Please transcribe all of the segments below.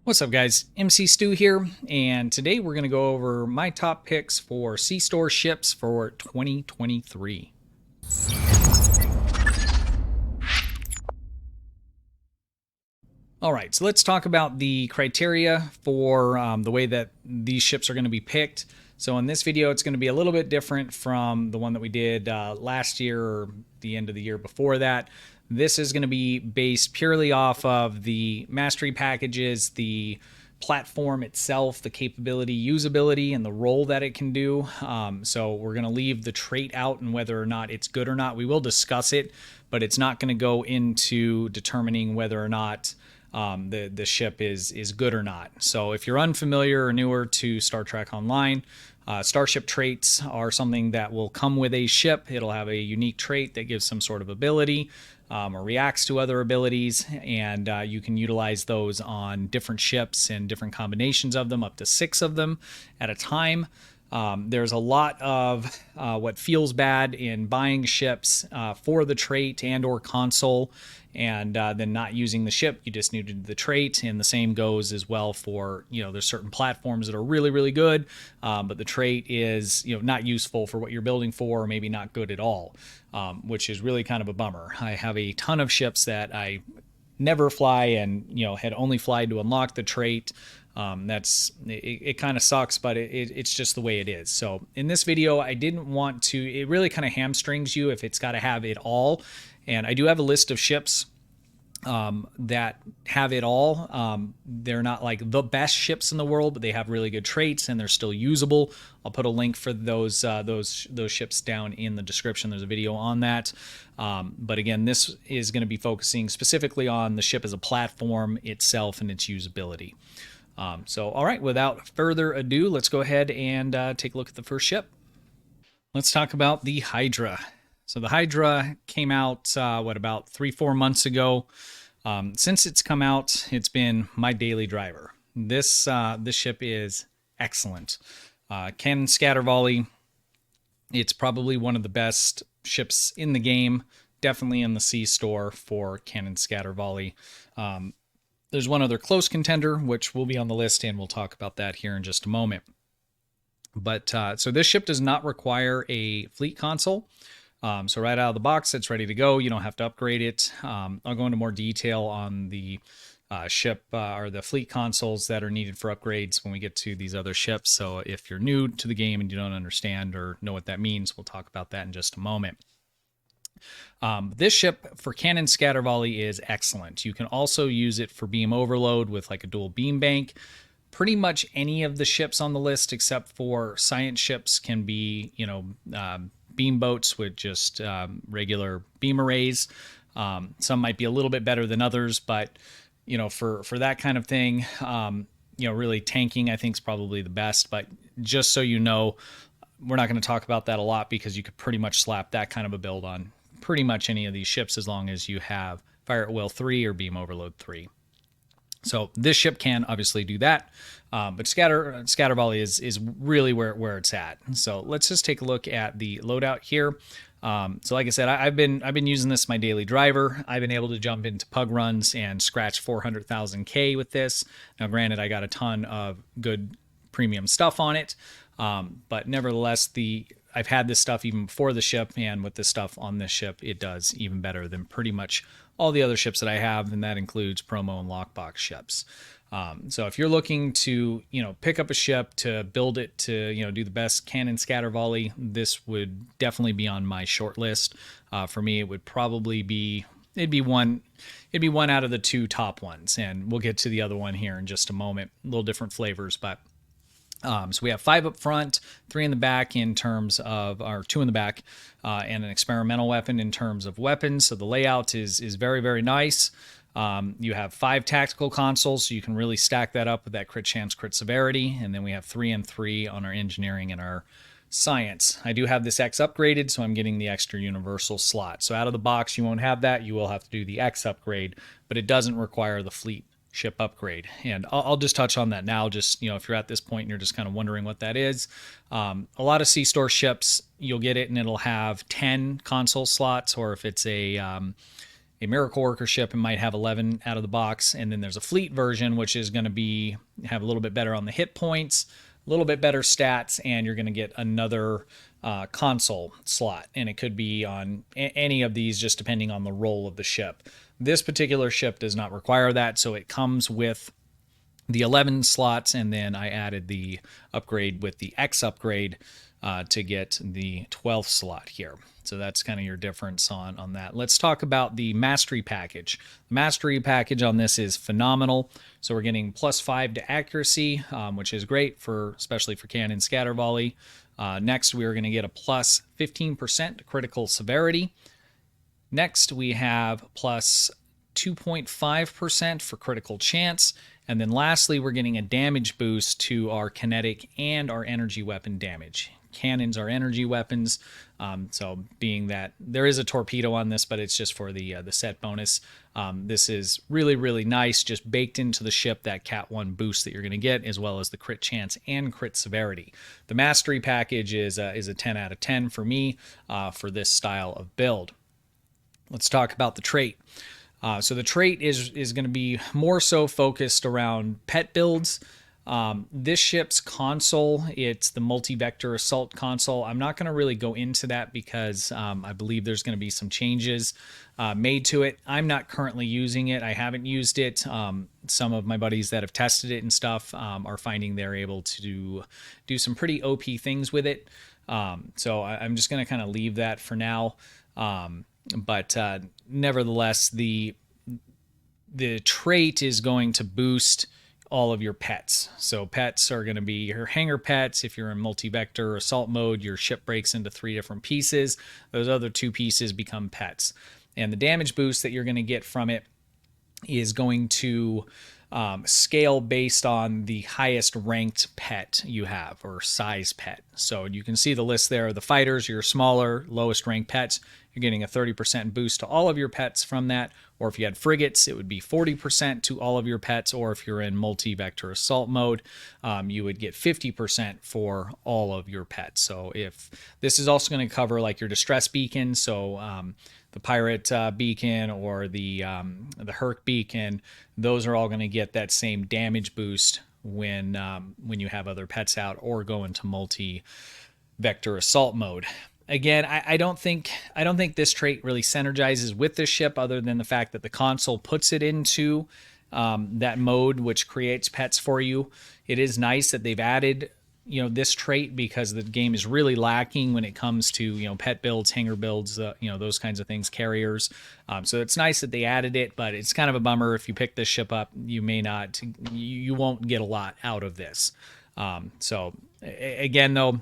What's up, guys? MC Stu here, and today we're going to go over my top picks for zStore ships for 2023. All right, so let's talk about the criteria for the way that these ships are going to be picked. So in this video, it's going to be a little bit different from the one that we did last year or the end of the year before that. This is going to be based purely off of the mastery packages, the platform itself, the capability, usability, and the role that it can do. So we're going to leave the trait out and whether or not it's good or not. We will discuss it, but it's not going to go into determining whether or not the ship is good or not. So if you're unfamiliar or newer to Star Trek Online, starship traits are something that will come with a ship. It'll have a unique trait that gives some sort of ability or reacts to other abilities, and you can utilize those on different ships and different combinations of them, up to 6 of them at a time. There's a lot of what feels bad in buying ships for the trait and or console and then not using the ship. You just needed the trait, and the same goes as well for, there's certain platforms that are really, really good, but the trait is, not useful for what you're building for, or maybe not good at all, which is really kind of a bummer. I have a ton of ships that I never fly and, had only flied to unlock the trait. It kind of sucks, but it's just the way it is. So in this video, I didn't want to, it really kind of hamstrings you if it's got to have it all. And I do have a list of ships that have it all. They're not like the best ships in the world, but they have really good traits and they're still usable. I'll put a link for those ships down in the description. There's a video on that. But again, this is going to be focusing specifically on the ship as a platform itself and its usability. So, all right, without further ado, let's go ahead and take a look at the first ship. Let's talk about the Hydra. So the Hydra came out, about 3-4 months ago. Since it's come out, it's been my daily driver. This ship is excellent. Cannon scatter volley. It's probably one of the best ships in the game. Definitely in the zStore for cannon scatter volley. There's one other close contender, which will be on the list, and we'll talk about that here in just a moment. But so this ship does not require a fleet console. So right out of the box, it's ready to go. You don't have to upgrade it. I'll go into more detail on the ship or the fleet consoles that are needed for upgrades when we get to these other ships. So if you're new to the game and you don't understand or know what that means, we'll talk about that in just a moment. This ship for cannon scatter volley is excellent. You can also use it for beam overload with like a dual beam bank. Pretty much any of the ships on the list except for science ships can be, beam boats with just regular beam arrays. Some might be a little bit better than others, but for that kind of thing, really tanking I think is probably the best. But just so you know, we're not going to talk about that a lot because you could pretty much slap that kind of a build on pretty much any of these ships as long as you have Fire at Will 3 or Beam Overload 3. So this ship can obviously do that, but scatter volley is really where it's at. So let's just take a look at the loadout here. So like I said, I've been using this my daily driver. I've been able to jump into pug runs and scratch 400,000 K with this. Now, granted, I got a ton of good premium stuff on it, but nevertheless, I've had this stuff even before the ship, and with this stuff on this ship, it does even better than pretty much all the other ships that I have, and that includes promo and lockbox ships. So if you're looking to, pick up a ship to build it to, do the best cannon scatter volley, this would definitely be on my short list. For me, it would probably be, it'd be one out of the 2 top ones, and we'll get to the other one here in just a moment. A little different flavors, but so we have 5 up front, 3 in the back in terms of, or 2 in the back, and an experimental weapon in terms of weapons. So the layout is very, very nice. You have 5 tactical consoles, so you can really stack that up with that crit chance, crit severity. And then we have 3 and 3 on our engineering and our science. I do have this X upgraded, so I'm getting the extra universal slot. So out of the box, you won't have that. You will have to do the X upgrade, but it doesn't require the fleet ship upgrade. And I'll just touch on that now. Just, if you're at this point and you're just kind of wondering what that is, a lot of zStore ships, you'll get it and it'll have 10 console slots, or if it's a a Miracle Worker ship and might have 11 out of the box. And then there's a fleet version, which is going to have a little bit better on the hit points, a little bit better stats, and you're going to get another console slot. And it could be on any of these, just depending on the role of the ship. This particular ship does not require that, so it comes with the 11 slots, and then I added the upgrade with the X upgrade to get the 12th slot here. So that's kind of your difference on that. Let's talk about the Mastery package. The Mastery package on this is phenomenal. So we're getting +5 to accuracy, which is great, especially for cannon scatter volley. Next, we're going to get a +15% to critical severity. Next, we have +2.5% for critical chance. And then lastly, we're getting a damage boost to our kinetic and our energy weapon damage. Cannons are energy weapons, so being that there is a torpedo on this, but it's just for the set bonus. This is really, really nice, just baked into the ship, that Cat 1 boost that you're going to get, as well as the crit chance and crit severity. The Mastery package is a 10 out of 10 for me for this style of build. Let's talk about the trait. So the trait is going to be more so focused around pet builds. This ship's console, it's the multi-vector assault console. I'm not going to really go into that because I believe there's going to be some changes made to it. I'm not currently using it. I haven't used it. Some of my buddies that have tested it and stuff are finding they're able to do some pretty OP things with it. So I'm just going to kind of leave that for now. But nevertheless, the trait is going to boost all of your pets. So pets are going to be your hangar pets. If you're in multi-vector assault mode, your ship breaks into 3 different pieces. Those other 2 pieces become pets. And the damage boost that you're going to get from it is going to scale based on the highest ranked pet you have, or size pet. So you can see the list there. The fighters, your smaller, lowest ranked pets, you're getting a 30% boost to all of your pets from that. Or if you had frigates, it would be 40% to all of your pets. Or if you're in multi-vector assault mode, you would get 50% for all of your pets. So if this is also going to cover like your distress beacon, so the pirate beacon or the Herc beacon, those are all going to get that same damage boost when you have other pets out or go into multi-vector assault mode. Again, I don't think this trait really synergizes with this ship, other than the fact that the console puts it into that mode, which creates pets for you. It is nice that they've added this trait, because the game is really lacking when it comes to pet builds, hangar builds, those kinds of things, carriers. So it's nice that they added it, but it's kind of a bummer if you pick this ship up, you won't get a lot out of this. So again, though,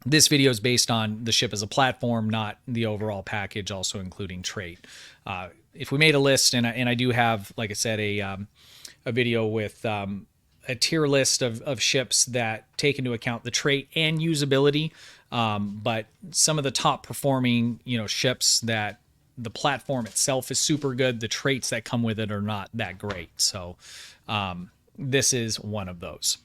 this video is based on the ship as a platform, not the overall package, also including trait. If we made a list, and I do have, like I said, a video with a tier list of ships that take into account the trait and usability, but some of the top performing ships that the platform itself is super good, the traits that come with it are not that great. So this is one of those.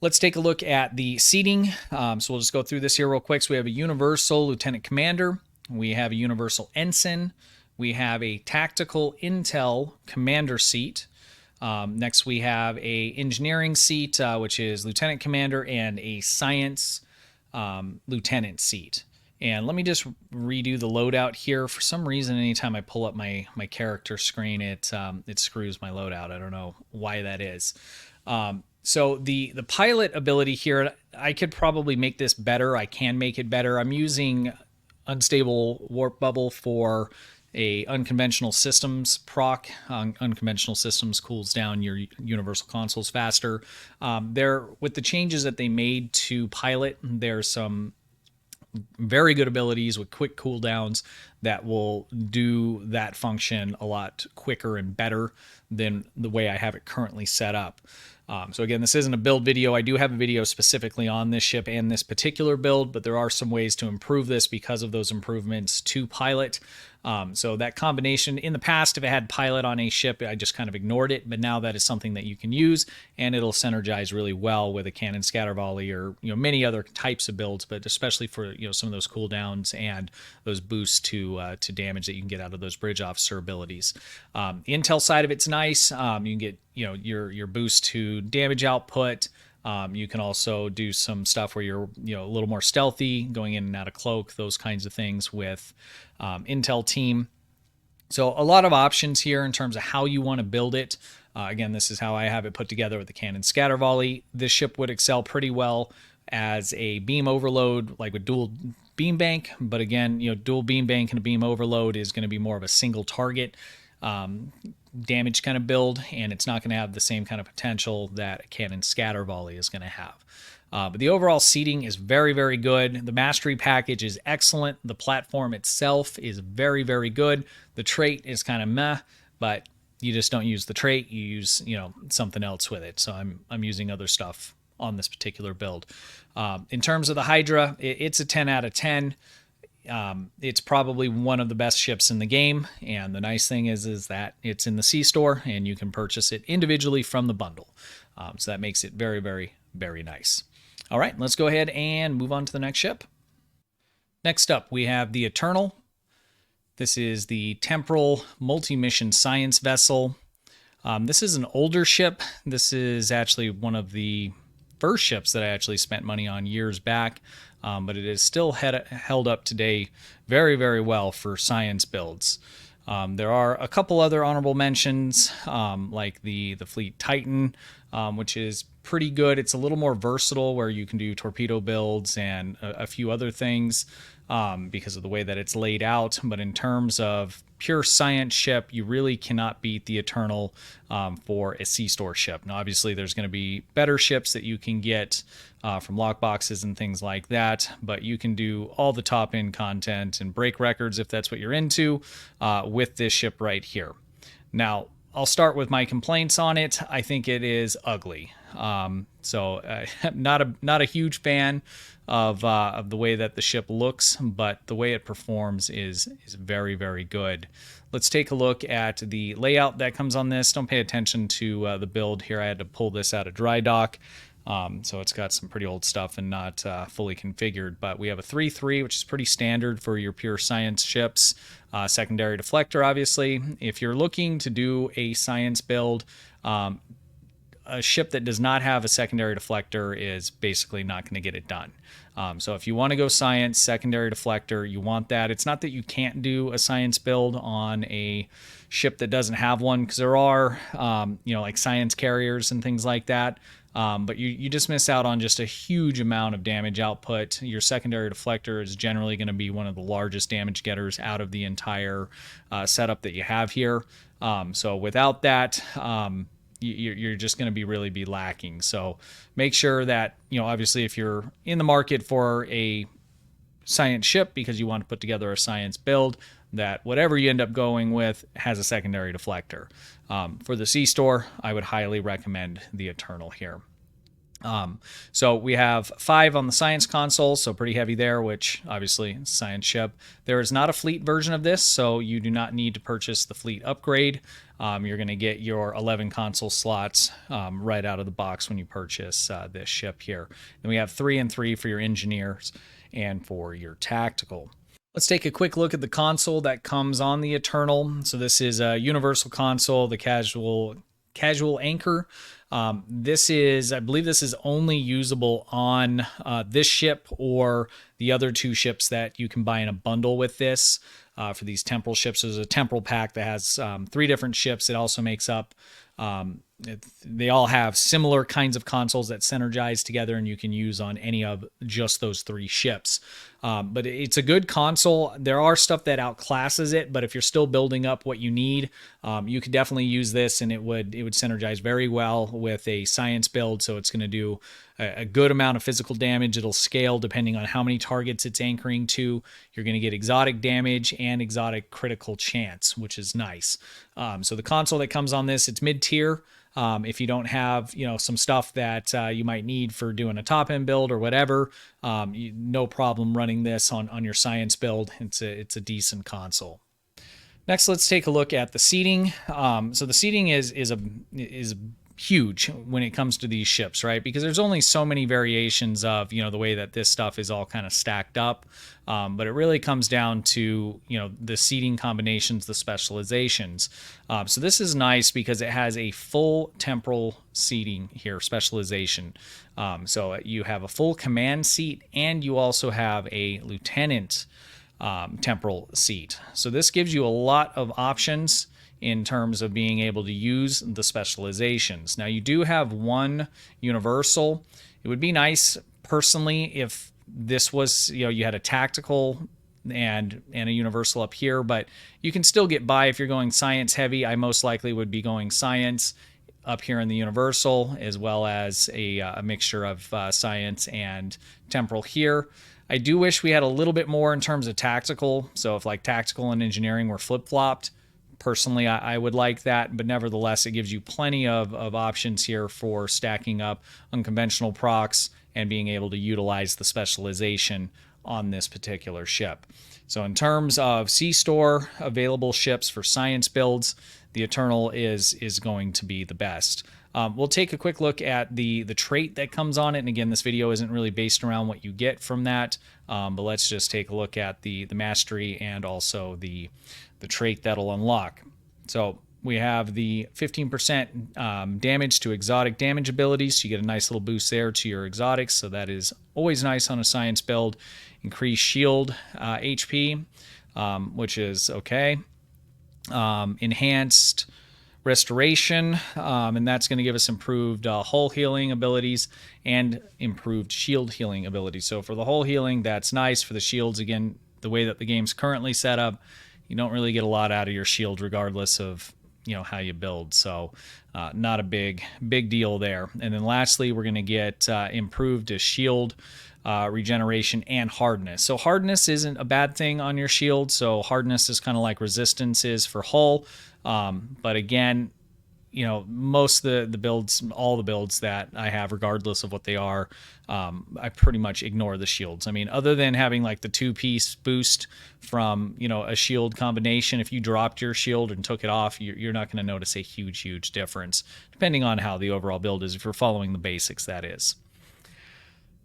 Let's take a look at the seating. So we'll just go through this here real quick. So we have a Universal Lieutenant Commander. We have a Universal Ensign. We have a Tactical Intel Commander seat. Next, we have a Engineering seat, which is Lieutenant Commander, and a Science Lieutenant seat. And let me just redo the loadout here. For some reason, anytime I pull up my character screen, it screws my loadout. I don't know why that is. So the pilot ability here, I could probably make this better. I can make it better. I'm using Unstable Warp Bubble for a unconventional systems proc. Unconventional systems cools down your universal consoles faster. With the changes that they made to pilot, there's some very good abilities with quick cooldowns that will do that function a lot quicker and better than the way I have it currently set up. So again, this isn't a build video. I do have a video specifically on this ship and this particular build, but there are some ways to improve this because of those improvements to pilot. So that combination, in the past, if it had pilot on a ship, I just kind of ignored it. But now that is something that you can use, and it'll synergize really well with a cannon scatter volley or many other types of builds, but especially for some of those cooldowns and those boosts to damage that you can get out of those bridge officer abilities. The intel side of it's nice. You can get your boost to damage output. You can also do some stuff where you're a little more stealthy, going in and out of cloak, those kinds of things with Intel Team. So a lot of options here in terms of how you want to build it. Again, this is how I have it put together with the cannon scatter volley. This ship would excel pretty well as a beam overload, like with dual beam bank. But again, dual beam bank and a beam overload is going to be more of a single target damage kind of build, and it's not going to have the same kind of potential that a cannon scatter volley is going to have. But the overall seating is very, very good. The mastery package is excellent. The platform itself is very, very good. The trait is kind of meh, but you just don't use the trait. You use something else with it. So I'm using other stuff on this particular build. In terms of the Hydra, it's a 10 out of 10. It's probably one of the best ships in the game, and the nice thing is that it's in the zStore, and you can purchase it individually from the bundle. So that makes it very, very, very nice. All right, let's go ahead and move on to the next ship. Next up, we have the Eternal. This is the Temporal Multi-Mission Science Vessel. This is an older ship. This is actually one of the first ships that I actually spent money on years back. But it is still held up today very, very well for science builds. There are a couple other honorable mentions, like the Fleet Titan, which is pretty good. It's a little more versatile, where you can do torpedo builds and a few other things because of the way that it's laid out. But in terms of pure science ship, you really cannot beat the Eternal for a zStore ship. Now, obviously, there's going to be better ships that you can get from lockboxes and things like that, but you can do all the top-end content and break records if that's what you're into with this ship right here. Now, I'll start with my complaints on it. I think it is ugly. So not a huge fan of the way that the ship looks, but the way it performs is very, very good. Let's take a look at the layout that comes on this. Don't pay attention to the build here. I had to pull this out of dry dock. So it's got some pretty old stuff and not fully configured, but we have a 3-3, which is pretty standard for your pure science ships. Secondary deflector, obviously. If you're looking to do a science build, a ship that does not have a secondary deflector is basically not going to get it done. So if you want to go science, secondary deflector, you want that. It's not that you can't do a science build on a ship that doesn't have one, because there are, like science carriers and things like that. But you just miss out on just a huge amount of damage output. Your secondary deflector is generally going to be one of the largest damage getters out of the entire setup that you have here. So without that, you're just going to really be lacking. So make sure that, obviously if you're in the market for a science ship because you want to put together a science build, that whatever you end up going with has a secondary deflector. For the zStore, I would highly recommend the Eternal here. So we have 5 on the science console, so pretty heavy there, which obviously science ship. There is not a fleet version of this, so you do not need to purchase the fleet upgrade. You're going to get your 11 console slots right out of the box when you purchase this ship here. Then we have 3 and 3 for your engineers and for your tactical. Let's take a quick look at the console that comes on the Eternal. So this is a universal console, the casual anchor. This is, I believe this is only usable on this ship or the other 2 ships that you can buy in a bundle with this. For these temporal ships, there's a temporal pack that has 3 different ships. It also makes up, they all have similar kinds of consoles that synergize together, and you can use on any of just those 3 ships. But it's a good console. There are stuff that outclasses it, but if you're still building up what you need, you could definitely use this, and it would synergize very well with a science build. So it's going to do a good amount of physical damage. It'll scale depending on how many targets it's anchoring to. You're going to get exotic damage and exotic critical chance, which is nice. So the console that comes on this, it's mid-tier. If you don't have, some stuff that you might need for doing a top-end build or whatever, no problem running this on your science build. It's a decent console. Next, let's take a look at the seating. So the seating is huge when it comes to these ships, right? Because there's only so many variations of, the way that this stuff is all kind of stacked up. But it really comes down to, the seating combinations, the specializations. So this is nice because it has a full temporal seating here, specialization. So you have a full command seat and you also have a lieutenant temporal seat. So this gives you a lot of options in terms of being able to use the specializations. Now you do have one universal. It would be nice personally if this was, you had a tactical and a universal up here, but you can still get by if you're going science heavy. I most likely would be going science up here in the universal, as well as a mixture of science and temporal here. I do wish we had a little bit more in terms of tactical. So if like tactical and engineering were flip-flopped, personally, I would like that, but nevertheless, it gives you plenty of options here for stacking up unconventional procs and being able to utilize the specialization on this particular ship. So in terms of zStore available ships for science builds, the Eternal is going to be the best. We'll take a quick look at the trait that comes on it. And again, this video isn't really based around what you get from that, but let's just take a look at the mastery and also the trait that'll unlock. So we have the 15% damage to exotic damage abilities. So you get a nice little boost there to your exotics. So that is always nice on a science build. Increased shield HP, which is okay. Enhanced restoration, and that's going to give us improved hull healing abilities and improved shield healing abilities. So for the hull healing, that's nice. For the shields, again, the way that the game's currently set up, you don't really get a lot out of your shield regardless of how you build. So not a big deal there. And then lastly, we're going to get improved shield regeneration and hardness. So hardness isn't a bad thing on your shield. So hardness is kind of like resistance is for hull. But again, most of the builds, all the builds that I have, regardless of what they are, I pretty much ignore the shields. I mean, other than having like the 2-piece boost from, a shield combination, if you dropped your shield and took it off, you're not going to notice a huge difference, depending on how the overall build is, if you're following the basics, that is.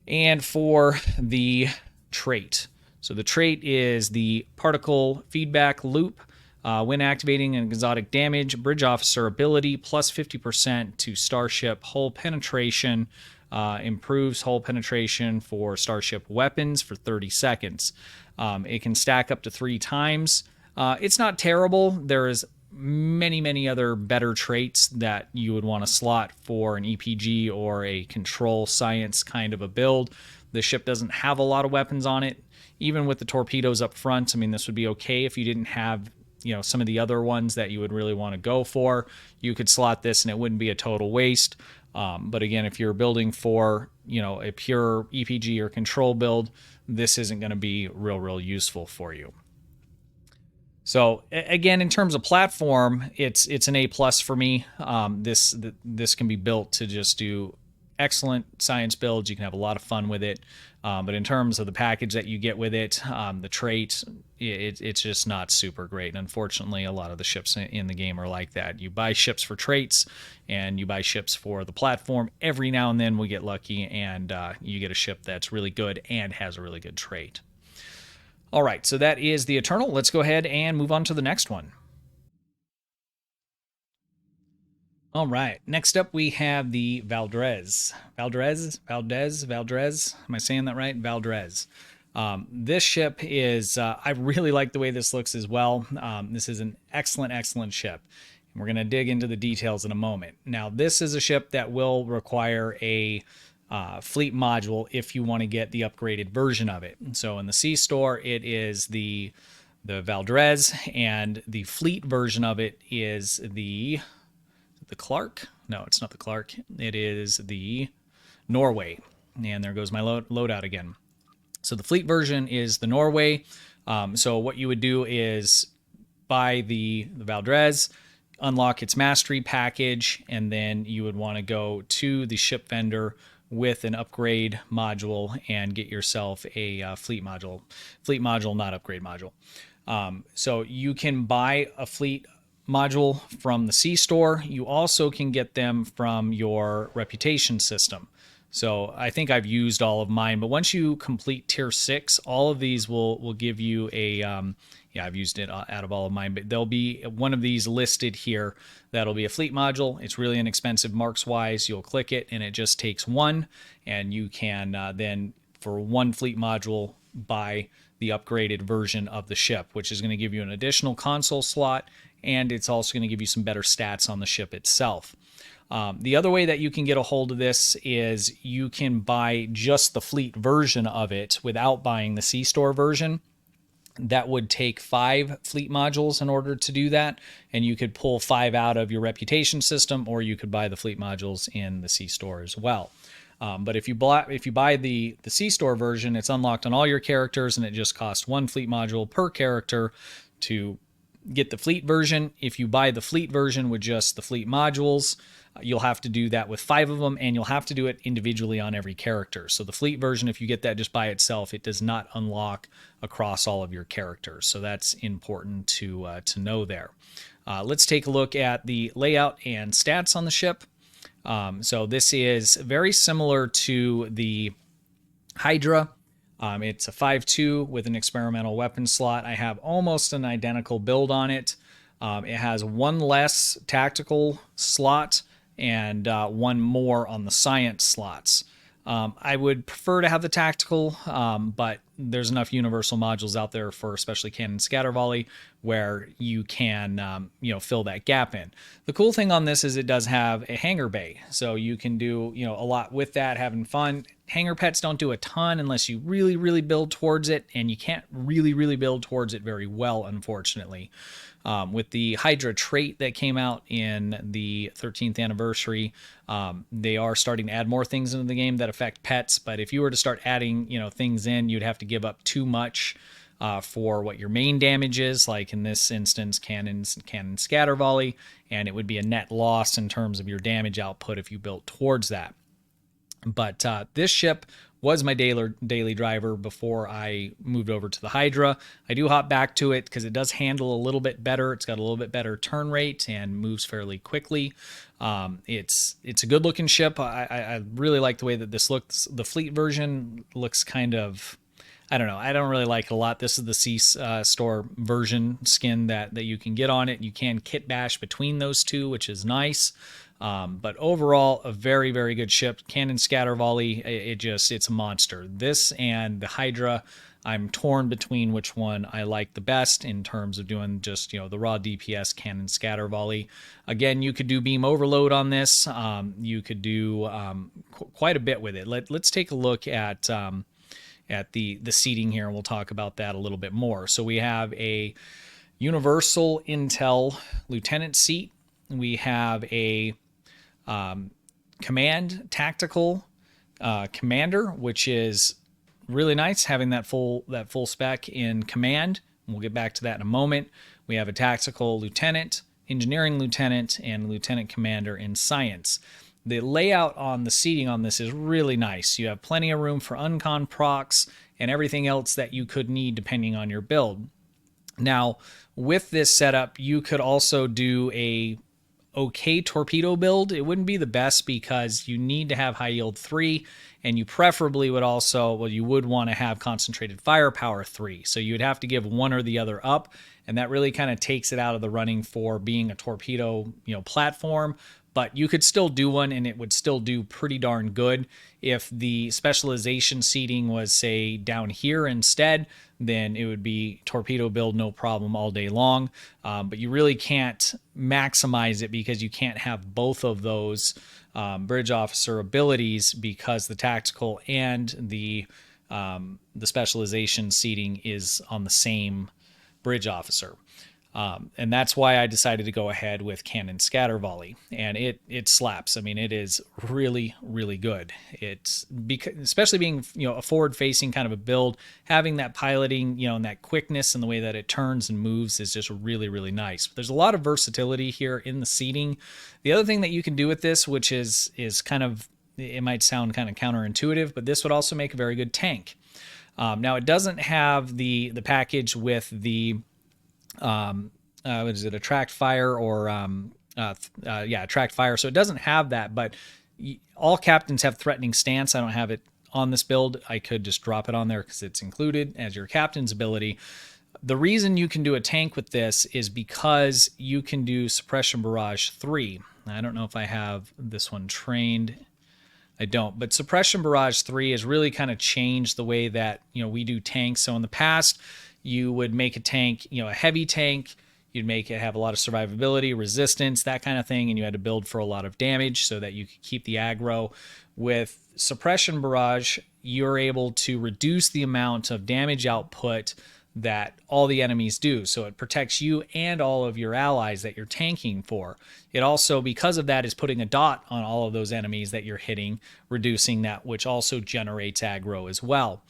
And for the trait. So the trait is the particle feedback loop. When activating an exotic damage, bridge officer ability plus 50% to starship hull penetration, improves hull penetration for starship weapons for 30 seconds. It can stack up to 3 times. It's not terrible. There is many other better traits that you would want to slot for an EPG or a control science kind of a build. The ship doesn't have a lot of weapons on it. Even with the torpedoes up front, I mean, this would be okay if you didn't have some of the other ones that you would really want to go for. You could slot this and it wouldn't be a total waste. But again, if you're building for, a pure EPG or control build, this isn't going to be real useful for you. So again, in terms of platform, it's an A+ for me. This can be built to just do excellent science builds. You can have a lot of fun with it. But in terms of the package that you get with it, the trait, it's just not super great. And unfortunately, a lot of the ships in the game are like that. You buy ships for traits and you buy ships for the platform. Every now and then we get lucky and you get a ship that's really good and has a really good trait. All right, so that is the Eternal. Let's go ahead and move on to the next one. All right, next up we have the Valdez. Valdez? Am I saying that right? Valdez. This ship is, I really like the way this looks as well. This is an excellent ship. And we're going to dig into the details in a moment. Now, this is a ship that will require a fleet module if you want to get the upgraded version of it. So in the zStore, it is the Valdez, and the fleet version of it is the Clark? No, it's not the Clark. It is the Norway. And there goes my loadout again. So the fleet version is the Norway. So what you would do is buy the Valdez, unlock its mastery package, and then you would want to go to the ship vendor with an upgrade module and get yourself a fleet module, not upgrade module. So you can buy a fleet module from the zStore. You also can get them from your reputation system. So I think I've used all of mine, but once you complete tier 6, all of these will give you a yeah, I've used it out of all of mine, but there'll be one of these listed here. That'll be a fleet module. It's really inexpensive marks wise. You'll click it and it just takes one, and you can then for one fleet module buy the upgraded version of the ship, which is going to give you an additional console slot, and it's also going to give you some better stats on the ship itself. The other way that you can get a hold of this is you can buy just the fleet version of it without buying the zStore version. That would take 5 fleet modules in order to do that, and you could pull 5 out of your reputation system, or you could buy the fleet modules in the zStore as well. But if you buy the zStore version, it's unlocked on all your characters, and it just costs 1 fleet module per character to get the fleet version. If you buy the fleet version with just the fleet modules, you'll have to do that with 5 of them, and you'll have to do it individually on every character. So the fleet version, if you get that just by itself, it does not unlock across all of your characters. So that's important to know there. Let's take a look at the layout and stats on the ship. So this is very similar to the Hydra. It's a 5.2 with an experimental weapon slot. I have almost an identical build on it. It has 1 less tactical slot and 1 more on the science slots. I would prefer to have the tactical, but there's enough universal modules out there for especially cannon scatter volley where you can fill that gap in. The cool thing on this is it does have a hangar bay, so you can do a lot with that, having fun. Hangar pets don't do a ton unless you really build towards it, and you can't really build towards it very well, unfortunately. With the Hydra trait that came out in the 13th anniversary, they are starting to add more things into the game that affect pets. But if you were to start adding, things in, you'd have to give up too much for what your main damage is. Like in this instance, cannon scatter volley, and it would be a net loss in terms of your damage output if you built towards that. But this ship was my daily driver before I moved over to the Hydra. I do hop back to it because it does handle a little bit better. It's got a little bit better turn rate and moves fairly quickly. It's a good looking ship. I really like the way that this looks. The fleet version looks kind of, I don't know. I don't really like it a lot. This is the zStore version skin that you can get on it. You can kit bash between those two, which is nice. But overall, a very good ship. Cannon scatter volley, it's a monster. This and the Hydra, I'm torn between which one I like the best in terms of doing just, the raw DPS cannon scatter volley. Again, you could do beam overload on this. You could do quite a bit with it. Let's take a look at the seating here, and we'll talk about that a little bit more. So we have a universal intel lieutenant seat. We have a command tactical commander, which is really nice, having that full spec in command. We'll get back to that in a moment. We have a tactical lieutenant, engineering lieutenant, and lieutenant commander in science. The layout on the seating on this is really nice. You have plenty of room for uncon procs and everything else that you could need depending on your build. Now, with this setup, you could also do a okay torpedo build. It wouldn't be the best because you need to have high yield 3, and you preferably would also, well, you would want to have concentrated firepower 3. So you would have to give one or the other up, and that really kind of takes it out of the running for being a torpedo, platform. But you could still do one, and it would still do pretty darn good. If the specialization seating was, say, down here instead, then it would be torpedo build no problem all day long. But you really can't maximize it because you can't have both of those bridge officer abilities, because the tactical and the specialization seating is on the same bridge officer. And that's why I decided to go ahead with cannon scatter volley, and it slaps. I mean, it is really good. It's especially being a forward facing kind of a build, having that piloting and that quickness and the way that it turns and moves is just really nice. There's a lot of versatility here in the seating. The other thing that you can do with this, which is kind of, it might sound kind of counterintuitive, but this would also make a very good tank. Now it doesn't have the package with the what is it, attract fire or yeah, attract fire. So it doesn't have that, but all captains have threatening stance. I don't have it on this build. I could just drop it on there because it's included as your captain's ability. The reason you can do a tank with this is because you can do Suppression Barrage 3. I don't know if I have this one trained. I don't, but Suppression Barrage 3 has really kind of changed the way that, we do tanks. So in the past, you would make a tank, a heavy tank, you'd make it have a lot of survivability, resistance, that kind of thing, and you had to build for a lot of damage so that you could keep the aggro. With Suppression Barrage, you're able to reduce the amount of damage output that all the enemies do. So it protects you and all of your allies that you're tanking for. It also, because of that, is putting a dot on all of those enemies that you're hitting, reducing that, which also generates aggro as well.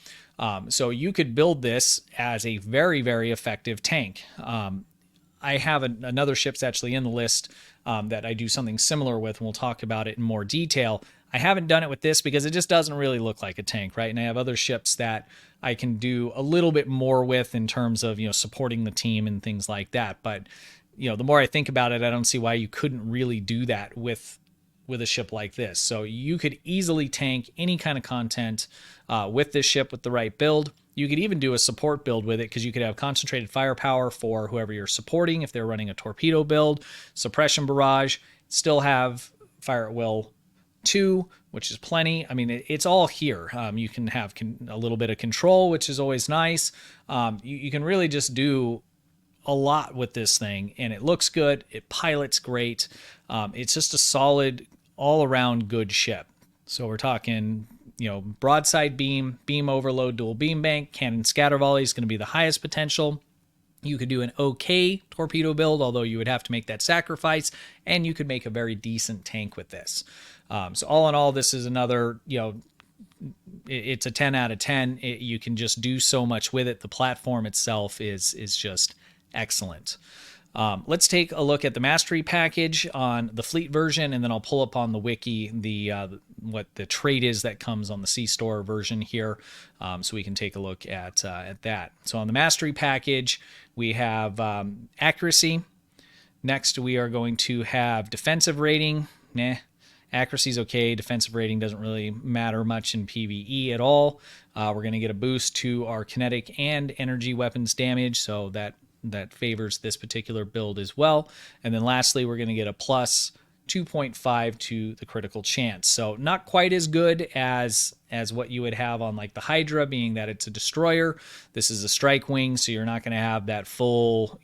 So you could build this as a very, very effective tank. I have another ship that's actually in the list that I do something similar with, and we'll talk about it in more detail. I haven't done it with this because it just doesn't really look like a tank, right? And I have other ships that I can do a little bit more with in terms of, supporting the team and things like that. But, the more I think about it, I don't see why you couldn't really do that with a ship like this. So you could easily tank any kind of content with this ship with the right build. You could even do a support build with it because you could have concentrated firepower for whoever you're supporting if they're running a torpedo build, suppression barrage, still have fire at will 2, which is plenty. I mean, it's all here. You can have a little bit of control, which is always nice. You can really just do a lot with this thing, and it looks good. It pilots great. It's just a solid, all-around good ship. So we're talking, broadside beam, beam overload, dual beam bank, cannon scatter volley is going to be the highest potential. You could do an okay torpedo build, although you would have to make that sacrifice, and you could make a very decent tank with this. So all in all, this is another, it's a 10 out of 10. You can just do so much with it. The platform itself is just excellent. Let's take a look at the mastery package on the fleet version, and then I'll pull up on the wiki what the trait is that comes on the zStore version here, so we can take a look at that. So on the mastery package, we have accuracy. Next, we are going to have defensive rating. Accuracy is okay. Defensive rating doesn't really matter much in PvE at all. We're going to get a boost to our kinetic and energy weapons damage, so that favors this particular build as well. And then lastly, we're going to get a plus 2.5 to the critical chance. So not quite as good as what you would have on like the Hydra, being that it's a destroyer. This is a strike wing, so you're not going to have that full,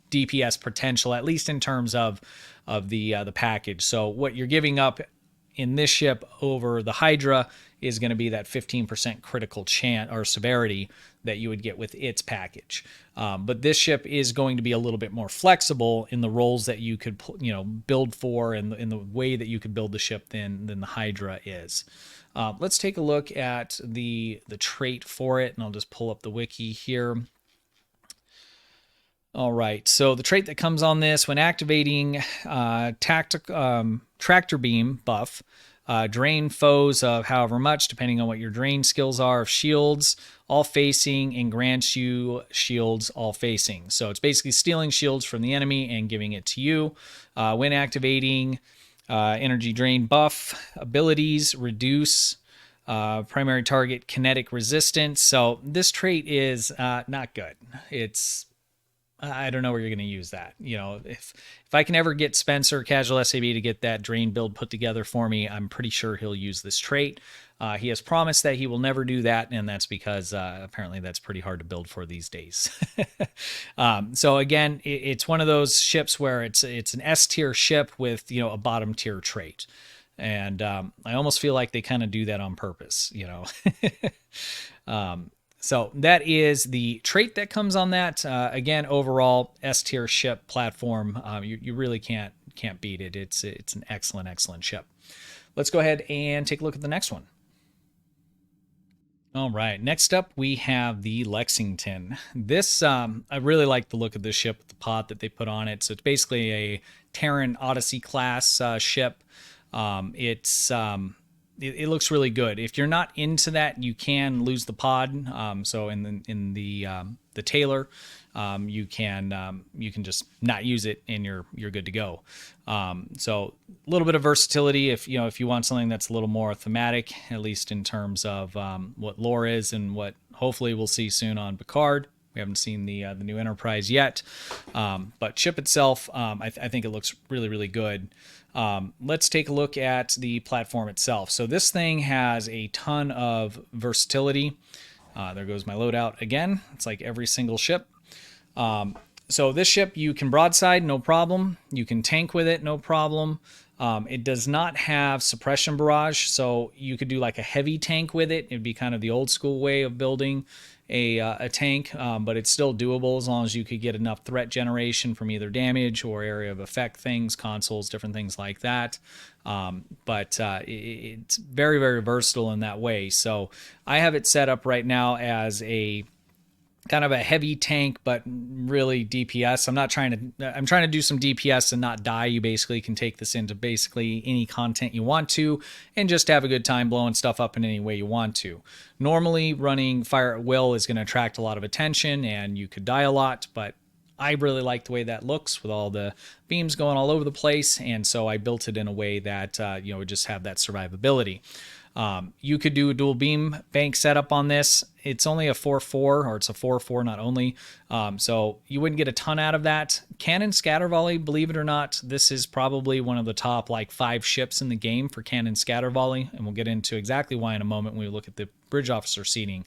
DPS potential, at least in terms of the package. So what you're giving up in this ship over the Hydra is going to be that 15% critical chance or severity that you would get with its package. But this ship is going to be a little bit more flexible in the roles that you could, build for, and in the way that you could build the ship than the Hydra is. Let's take a look at the trait for it, and I'll just pull up the wiki here. All right, so the trait that comes on this, when activating tractor beam buff, drain foes of however much, depending on what your drain skills are, of shields all facing, and grants you shields all facing. So it's basically stealing shields from the enemy and giving it to you. When activating energy drain buff, abilities reduce primary target kinetic resistance. So this trait is not good. I don't know where you're going to use that. If I can ever get Spencer, CasualSAB, to get that drain build put together for me, I'm pretty sure he'll use this trait. He has promised that he will never do that, and that's because apparently that's pretty hard to build for these days. So again, it's one of those ships where it's an S tier ship with a bottom tier trait, and I almost feel like they kind of do that on purpose. So that is the trait that comes on that. Again, overall, S-tier ship platform. You really can't beat it. It's an excellent ship. Let's go ahead and take a look at the next one. All right, next up we have the Lexington. This, I really like the look of this ship, the pod that they put on it. So it's basically a Terran Odyssey class ship. It looks really good. If you're not into that, you can lose the pod. So in the Taylor, you can just not use it and you're good to go. So a little bit of versatility if you want something that's a little more thematic, at least in terms of what lore is and what hopefully we'll see soon on Picard. We haven't seen the new Enterprise yet, but ship itself, I think it looks really, really good. Let's take a look at the platform itself. So this thing has a ton of versatility. There goes my loadout again. It's like every single ship. So this ship you can broadside, no problem. You can tank with it, no problem. It does not have suppression barrage, so you could do like a heavy tank with it. It'd be kind of the old school way of building a tank, but it's still doable as long as you could get enough threat generation from either damage or area of effect things, consoles, different things like that. But it's very, very versatile in that way. So I have it set up right now as a kind of a heavy tank, but really DPS. I'm trying to do some DPS and not die. You basically can take this into basically any content you want to and just have a good time blowing stuff up in any way you want to. Normally running fire at will is going to attract a lot of attention and you could die a lot, but I really like the way that looks with all the beams going all over the place, and so I built it in a way that would just have that survivability. You could do a dual beam bank setup on this. It's only a 4-4, or it's a 4-4, not only. So you wouldn't get a ton out of that. Cannon scatter volley, believe it or not, this is probably one of the top 5 ships in the game for cannon scatter volley, and we'll get into exactly why in a moment when we look at the bridge officer seating.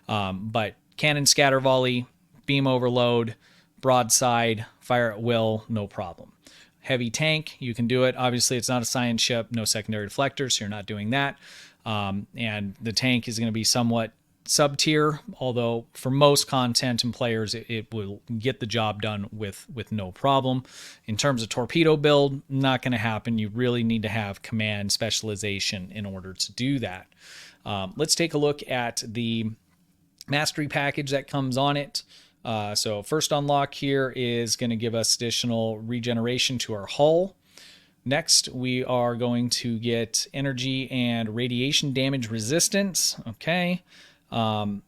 But cannon scatter volley, beam overload, broadside, fire at will, no problem. Heavy tank, you can do it. Obviously, it's not a science ship, no secondary deflectors, so you're not doing that. And the tank is going to be somewhat sub-tier, although for most content and players, it will get the job done with no problem. In terms of torpedo build, not going to happen. You really need to have command specialization in order to do that. Let's take a look at the mastery package that comes on it. So first unlock here is going to give us additional regeneration to our hull. Next, we are going to get energy and radiation damage resistance. Okay. On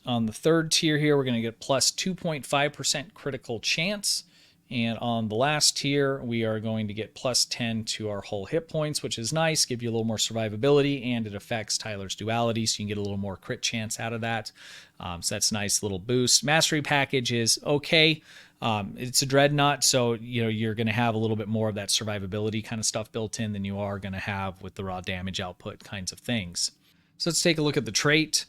the third tier here, we're going to get plus 2.5% critical chance. And on the last tier, we are going to get plus 10 to our hull hit points, which is nice, give you a little more survivability, and it affects Tyler's duality, so you can get a little more crit chance out of that. So that's a nice little boost. Mastery package is okay. It's a dreadnought, so you're going to have a little bit more of that survivability kind of stuff built in than you are going to have with the raw damage output kinds of things. So let's take a look at the trait.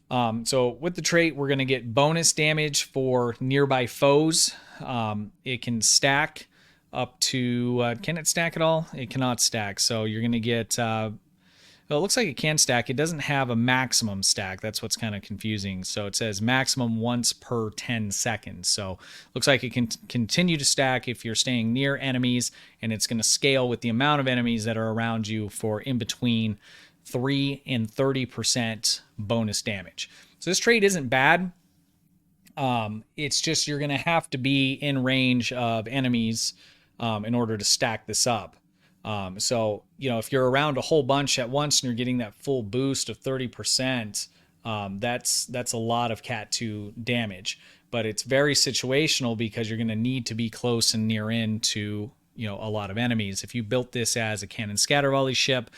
So with the trait, we're going to get bonus damage for nearby foes. It can stack up to, can it stack at all? It cannot stack. So you're going to get, well, it looks like it can stack. It doesn't have a maximum stack. That's what's kind of confusing. So it says maximum once per 10 seconds. So it looks like it can continue to stack if you're staying near enemies, and it's going to scale with the amount of enemies that are around you for in between 3 and 30% bonus damage. So this trait isn't bad. It's just you're going to have to be in range of enemies in order to stack this up. So, if you're around a whole bunch at once and you're getting that full boost of 30%, that's a lot of Cat 2 damage. But it's very situational because you're going to need to be close and near in to a lot of enemies. If you built this as a cannon scatter volley ship,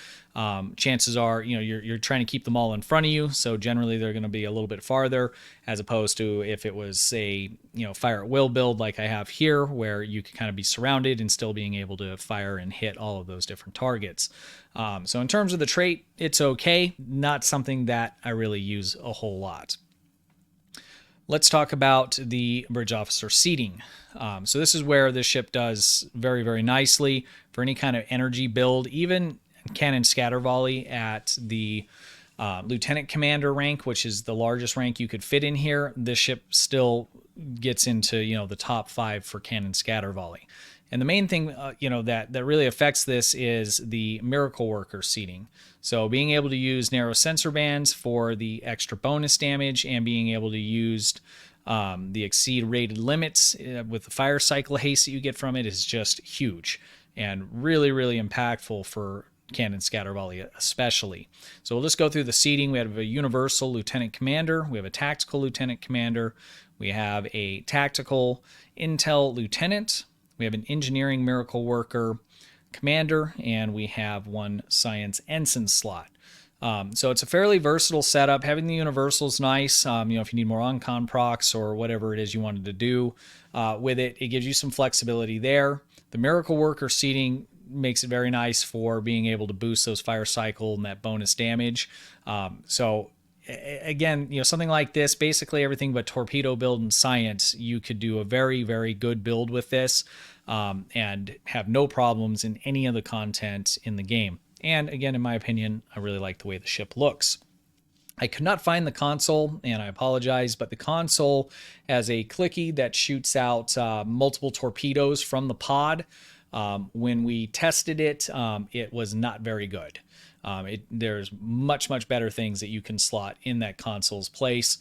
chances are you're trying to keep them all in front of you, so generally they're going to be a little bit farther, as opposed to if it was a fire at will build like I have here, where you could kind of be surrounded and still being able to fire and hit all of those different targets. So in terms of the trait, it's okay, not something that I really use a whole lot. Let's talk about the bridge officer seating. So this is where this ship does very, very nicely for any kind of energy build, even cannon scatter volley at the lieutenant commander rank, which is the largest rank you could fit in here. This ship still gets into the top 5 for cannon scatter volley. And the main thing that really affects this is the miracle worker seating. So being able to use narrow sensor bands for the extra bonus damage, and being able to use the exceed rated limits with the fire cycle haste that you get from it is just huge and really, really impactful for cannon scatter volley especially. So we'll just go through the seating. We have a universal lieutenant commander. We have a tactical lieutenant commander. We have a tactical intel lieutenant. We have an engineering miracle worker commander, and we have one science ensign slot. So it's a fairly versatile setup. Having the universal is nice. If you need more on-con procs or whatever it is you wanted to do with it, it gives you some flexibility there. The miracle worker seating makes it very nice for being able to boost those fire cycle and that bonus damage. So again, something like this, basically everything but torpedo build and science, you could do a very, very good build with this and have no problems in any of the content in the game. And again, in my opinion, I really like the way the ship looks. I could not find the console, and I apologize, but the console has a clicky that shoots out multiple torpedoes from the pod. When we tested it, it was not very good. There's much, much better things that you can slot in that console's place.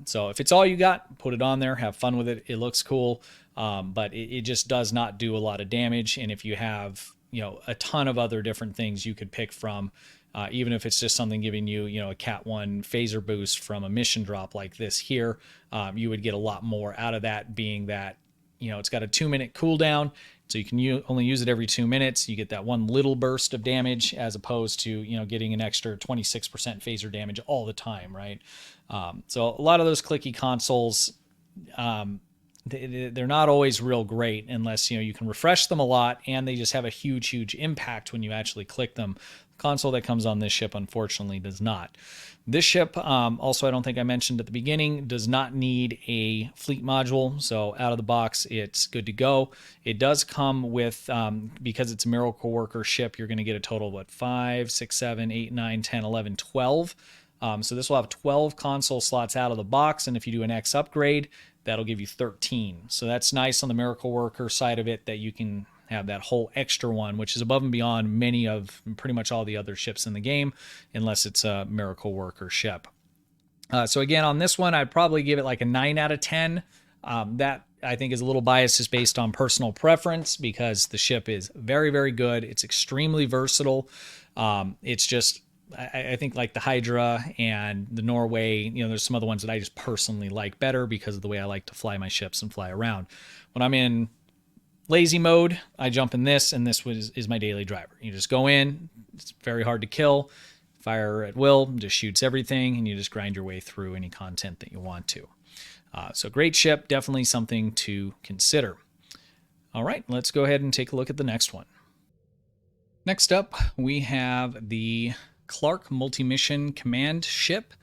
So if it's all you got, put it on there, have fun with it. It looks cool, but it just does not do a lot of damage. And if you have a ton of other different things you could pick from, even if it's just something giving you, a Cat 1 phaser boost from a mission drop like this here, you would get a lot more out of that, being that, it's got a 2-minute cooldown, so you can only use it every 2 minutes. You get that one little burst of damage as opposed to, getting an extra 26% phaser damage all the time, right? So a lot of those clicky consoles, they're not always real great unless you can refresh them a lot, and they just have a huge impact when you actually click them. The console that comes on this ship unfortunately does not. This ship also, I don't think I mentioned at the beginning, does not need a fleet module, so out of the box it's good to go. It does come with, because it's a miracle worker ship, you're going to get a total of 5, 6, 7, 8, 9, 10, 11, 12. So this will have 12 console slots out of the box, and if you do an X upgrade, that'll give you 13. So that's nice on the miracle worker side of it, that you can have that whole extra one, which is above and beyond many of pretty much all the other ships in the game, unless it's a miracle worker ship. So again, on this one, I'd probably give it like a 9 out of 10. That I think is a little biased just based on personal preference, because the ship is very, very good. It's extremely versatile. It's just, I think like the Hydra and the Norway, there's some other ones that I just personally like better because of the way I like to fly my ships and fly around. When I'm in lazy mode, I jump in this, and this is my daily driver. You just go in, it's very hard to kill, fire at will, just shoots everything, and you just grind your way through any content that you want to. So great ship, definitely something to consider. All right, let's go ahead and take a look at the next one. Next up, we have the Clark Multi-Mission Command ship.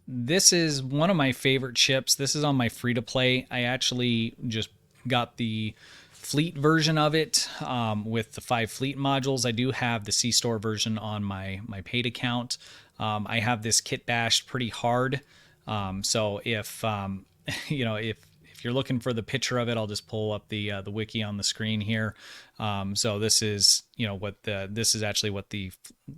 This is one of my favorite ships. This is on my free-to-play. I actually just got the fleet version of it with the 5 fleet modules. I do have the zStore version on my paid account. I have this kit bashed pretty hard. So if if you're looking for the picture of it, I'll just pull up the wiki on the screen here. So this is this is actually what the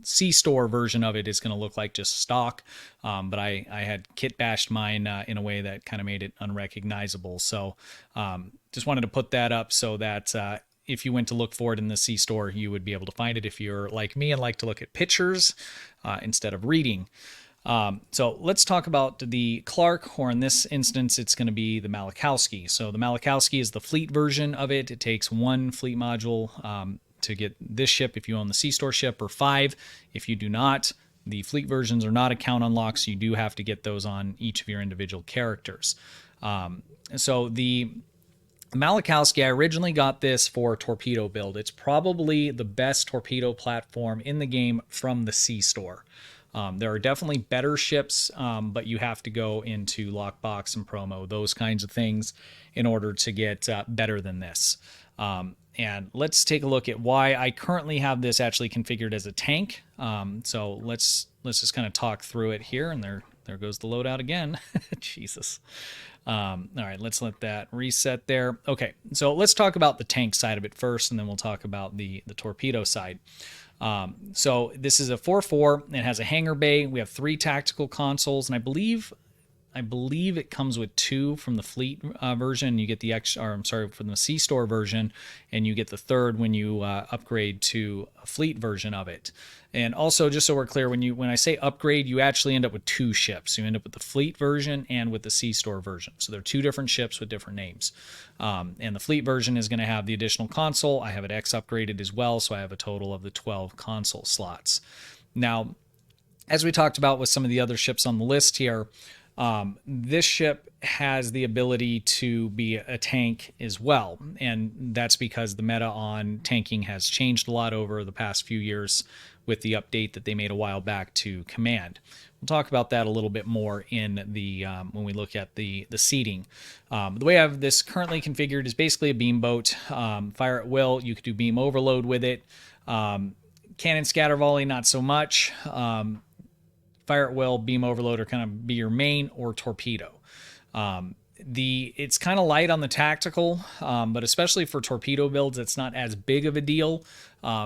zStore version of it is going to look like, just stock. But I had kit bashed mine in a way that kind of made it unrecognizable. So just wanted to put that up so that if you went to look for it in the zStore, you would be able to find it if you're like me and like to look at pictures instead of reading. So let's talk about the Clark, or in this instance, it's going to be the Malachowski. So the Malachowski is the fleet version of it. It takes 1 fleet module to get this ship if you own the zStore ship, or 5 if you do not. The fleet versions are not account unlocks, so you do have to get those on each of your individual characters. So the Malachowski, I originally got this for torpedo build. It's probably the best torpedo platform in the game from the zStore. There are definitely better ships, but you have to go into lockbox and promo, those kinds of things, in order to get better than this. And let's take a look at why I currently have this actually configured as a tank. So let's just kind of talk through it here. And there goes the loadout again. Jesus. All right, let's let that reset there. Okay, so let's talk about the tank side of it first, and then we'll talk about the torpedo side. So this is a 4-4. It has a hangar bay. We have 3 tactical consoles, and I believe I believe it comes with 2 from the fleet version. You get the extra, or I'm sorry, from the zStore version, and you get the 3rd when you upgrade to a fleet version of it. And also, just so we're clear, when I say upgrade, you actually end up with 2 ships. You end up with the fleet version and with the zStore version. So they're 2 different ships with different names. And the fleet version is going to have the additional console. I have it X upgraded as well, so I have a total of the 12 console slots. Now, as we talked about with some of the other ships on the list here, this ship has the ability to be a tank as well. And that's because the meta on tanking has changed a lot over the past few years with the update that they made a while back to Command. We'll talk about that a little bit more in the when we look at the seating. The way I have this currently configured is basically a beam boat. Fire at will. You could do beam overload with it. Cannon scatter volley, not so much. Fire at will, beam overload are kind of be your main, or torpedo. It's kind of light on the tactical, but especially for torpedo builds, it's not as big of a deal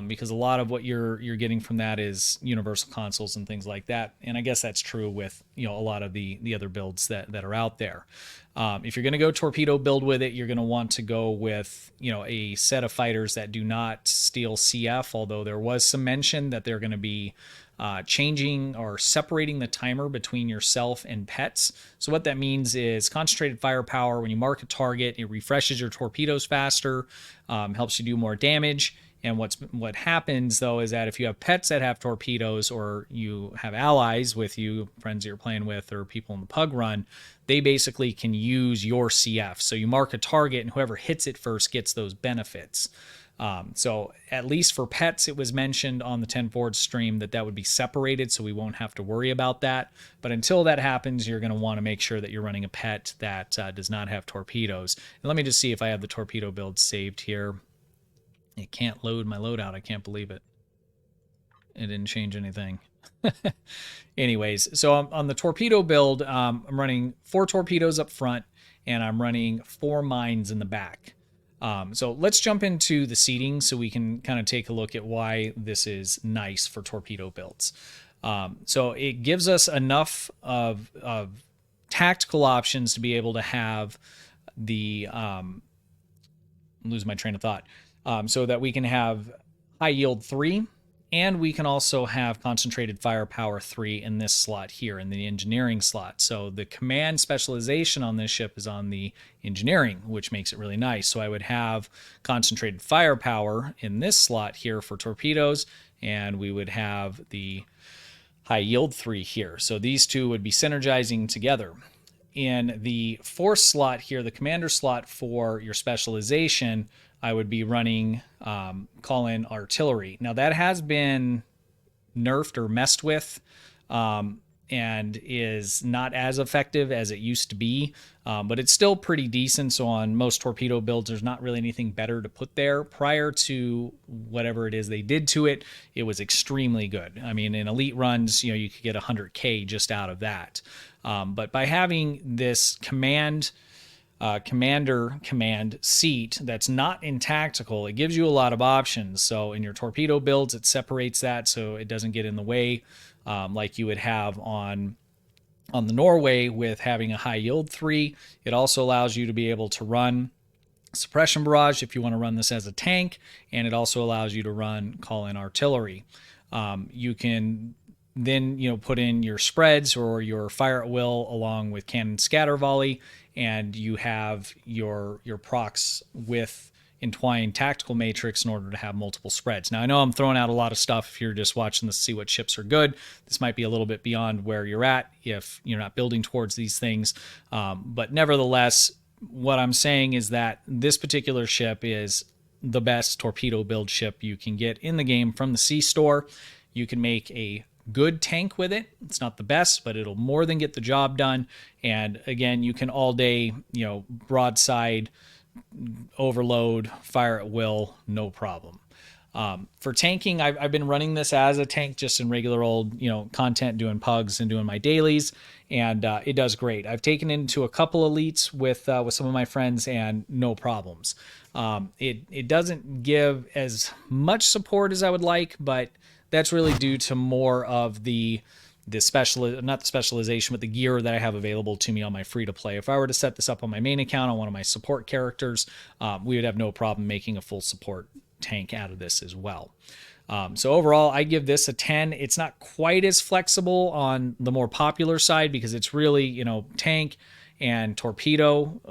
because a lot of what you're getting from that is universal consoles and things like that. And I guess that's true with a lot of the other builds that are out there. If you're going to go torpedo build with it, you're going to want to go with a set of fighters that do not steal CF. Although there was some mention that they're going to be changing or separating the timer between yourself and pets. So what that means is concentrated firepower. When you mark a target, it refreshes your torpedoes faster, helps you do more damage. And what happens though is that if you have pets that have torpedoes, or you have allies with you, friends that you're playing with, or people in the pug run, they basically can use your CF. So you mark a target, and whoever hits it first gets those benefits. So at least for pets, it was mentioned on the 10 Forward stream that would be separated, so we won't have to worry about that. But until that happens, you're going to want to make sure that you're running a pet that does not have torpedoes. And let me just see if I have the torpedo build saved here. It can't load my loadout. I can't believe it. It didn't change anything. Anyways, so on the torpedo build, I'm running 4 torpedoes up front, and I'm running 4 mines in the back. So let's jump into the seating so we can kind of take a look at why this is nice for torpedo builds. So it gives us enough of tactical options to be able to have the lose my train of thought. So that we can have high yield 3, and we can also have concentrated firepower 3 in this slot here, in the engineering slot. So the command specialization on this ship is on the engineering, which makes it really nice. So I would have concentrated firepower in this slot here for torpedoes, and we would have the high yield 3 here. So these two would be synergizing together. In the 4th slot here, the commander slot for your specialization, I would be running call-in artillery. Now that has been nerfed or messed with and is not as effective as it used to be, but it's still pretty decent. So on most torpedo builds, there's not really anything better to put there. Prior to whatever it is they did to it, it was extremely good. I mean, in elite runs, you could get 100K just out of that. But by having this commander command seat that's not in tactical, it gives you a lot of options. So in your torpedo builds, it separates that so it doesn't get in the way, like you would have on the Norway with having a high yield 3. It also allows you to be able to run suppression barrage if you want to run this as a tank, and it also allows you to run call-in artillery. You can then put in your spreads or your fire at will along with cannon scatter volley, and you have your procs with entwined tactical matrix in order to have multiple spreads. Now I know I'm throwing out a lot of stuff. If you're just watching this to see what ships are good, this might be a little bit beyond where you're at if you're not building towards these things, but nevertheless, what I'm saying is that this particular ship is the best torpedo build ship you can get in the game from the zStore. You can make a good tank with it. It's not the best, but it'll more than get the job done. And again, you can all day, broadside, overload, fire at will, no problem. For tanking, I've been running this as a tank just in regular old, content, doing pugs and doing my dailies, and it does great. I've taken it into a couple elites with some of my friends, and no problems. It doesn't give as much support as I would like, but that's really due to more of the not the specialization, but the gear that I have available to me on my free to play. If I were to set this up on my main account on one of my support characters, we would have no problem making a full support tank out of this as well. So overall, I give this a 10. It's not quite as flexible on the more popular side because it's really, tank and torpedo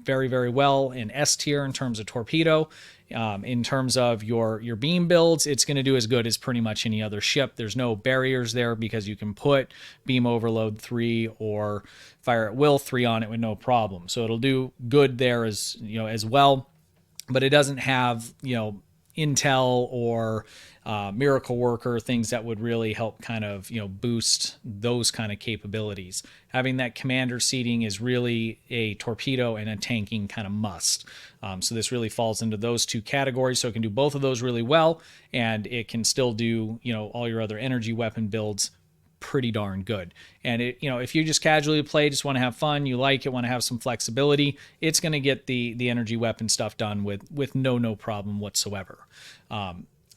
very, very well in S tier in terms of torpedo. In terms of your beam builds, it's going to do as good as pretty much any other ship. There's no barriers there because you can put beam overload 3 or fire at will 3 on it with no problem. So it'll do good there as well, but it doesn't have intel or miracle worker, things that would really help kind of boost those kind of capabilities. Having that commander seating is really a torpedo and a tanking kind of must. So this really falls into those two categories. So it can do both of those really well, and it can still do all your other energy weapon builds pretty darn good. And if you just casually play, just want to have fun, you like it, want to have some flexibility, it's going to get the energy weapon stuff done with no problem whatsoever.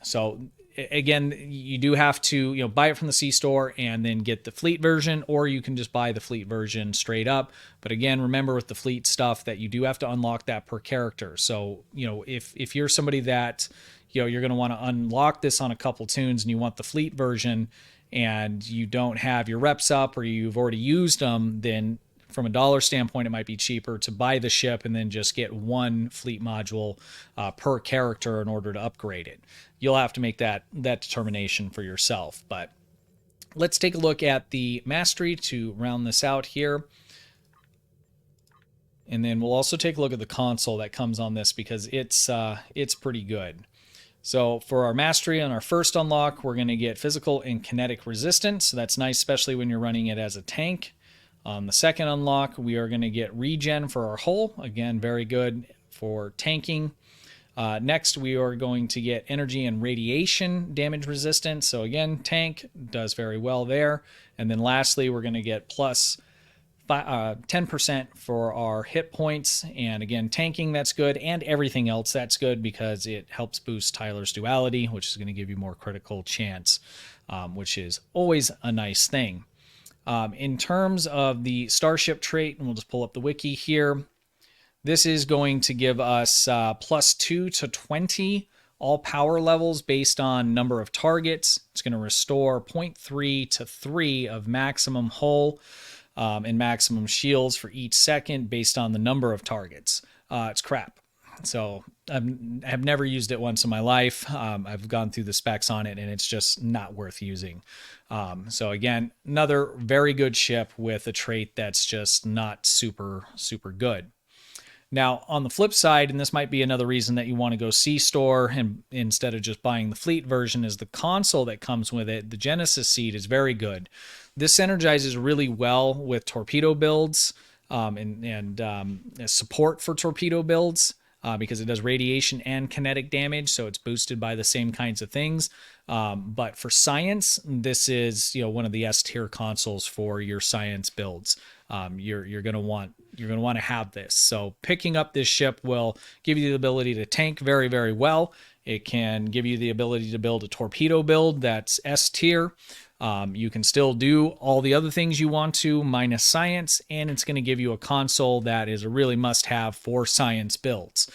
So again, you do have to buy it from the zStore and then get the fleet version, or you can just buy the fleet version straight up. But again, remember with the fleet stuff that you do have to unlock that per character. So if you're somebody that you're going to want to unlock this on a couple tunes and you want the fleet version, and you don't have your reps up or you've already used them, then from a dollar standpoint, it might be cheaper to buy the ship and then just get one fleet module per character in order to upgrade it. You'll have to make that determination for yourself. But let's take a look at the mastery to round this out here. And then we'll also take a look at the console that comes on this because it's pretty good. So for our mastery on our first unlock, we're going to get physical and kinetic resistance. So that's nice, especially when you're running it as a tank. On the second unlock, we are going to get regen for our hull. Again, very good for tanking. Next, we are going to get energy and radiation damage resistance. So again, tank does very well there. And then lastly, we're going to get plus 10% for our hit points, and again, tanking, that's good, and everything else, that's good because it helps boost Tyler's duality, which is going to give you more critical chance, which is always a nice thing. In terms of the starship trait, and we'll just pull up the wiki here, this is going to give us plus 2 to 20 all power levels based on number of targets. It's going to restore 0.3 to 3 of maximum hull and maximum shields for each second based on the number of targets. It's crap. So I've never used it once in my life. I've gone through the specs on it and it's just not worth using. So again, another very good ship with a trait that's just not super good. Now, on the flip side, and this might be another reason that you want to go zStore and instead of just buying the fleet version, is the console that comes with it. The Genesis seat is very good. This energizes really well with torpedo builds and support for torpedo builds because it does radiation and kinetic damage, so it's boosted by the same kinds of things. But for science, this is one of the S tier consoles for your science builds. You're gonna want to have this. So picking up this ship will give you the ability to tank very, very well. It can give you the ability to build a torpedo build that's S tier. You can still do all the other things you want to minus science, and it's going to give you a console that is a really must-have for science builds.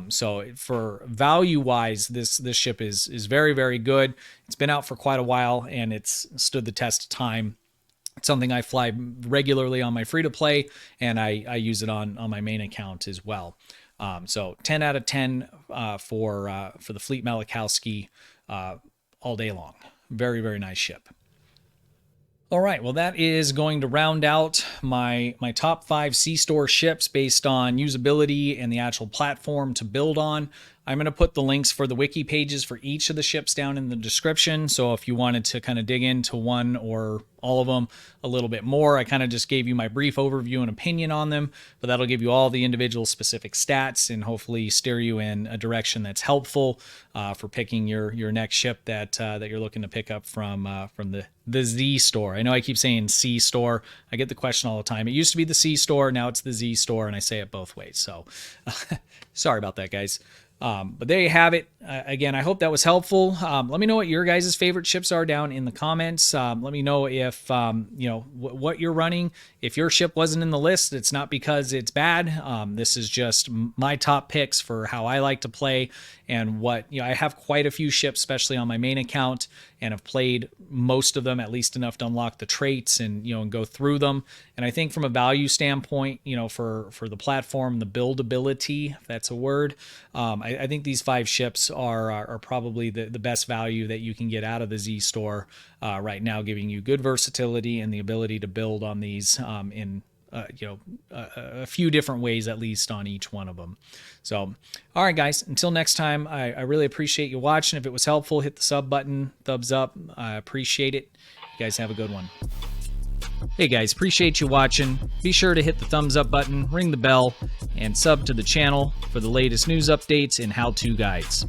So for value-wise, this ship is very, very good. It's been out for quite a while, and it's stood the test of time. It's something I fly regularly on my free-to-play, and I use it on my main account as well. So 10 out of 10 for the Fleet Malachowski all day long. Very, very nice ship. All right, well, that is going to round out my top 5 zStore ships based on usability and the actual platform to build on. I'm going to put the links for the wiki pages for each of the ships down in the description. So if you wanted to kind of dig into one or all of them a little bit more, I kind of just gave you my brief overview and opinion on them, but that'll give you all the individual specific stats and hopefully steer you in a direction that's helpful for picking your next ship that you're looking to pick up from the zStore. I know I keep saying zStore. I get the question all the time. It used to be the zStore, now it's the zStore, and I say it both ways. So sorry about that, guys. But there you have it. Again, I hope that was helpful. Let me know what your guys' favorite ships are down in the comments. Let me know if, what you're running. If your ship wasn't in the list, it's not because it's bad. This is just my top picks for how I like to play and what, I have quite a few ships, especially on my main account, and have played most of them, at least enough to unlock the traits and, and go through them. And I think from a value standpoint, for the platform, the buildability, if that's a word, I think these 5 ships are probably the best value that you can get out of the zStore right now, giving you good versatility and the ability to build on these in a few different ways, at least on each one of them. So, all right, guys, until next time, I really appreciate you watching. If it was helpful, hit the sub button, thumbs up. I appreciate it. You guys have a good one. Hey guys, appreciate you watching. Be sure to hit the thumbs up button, ring the bell, and sub to the channel for the latest news updates and how-to guides.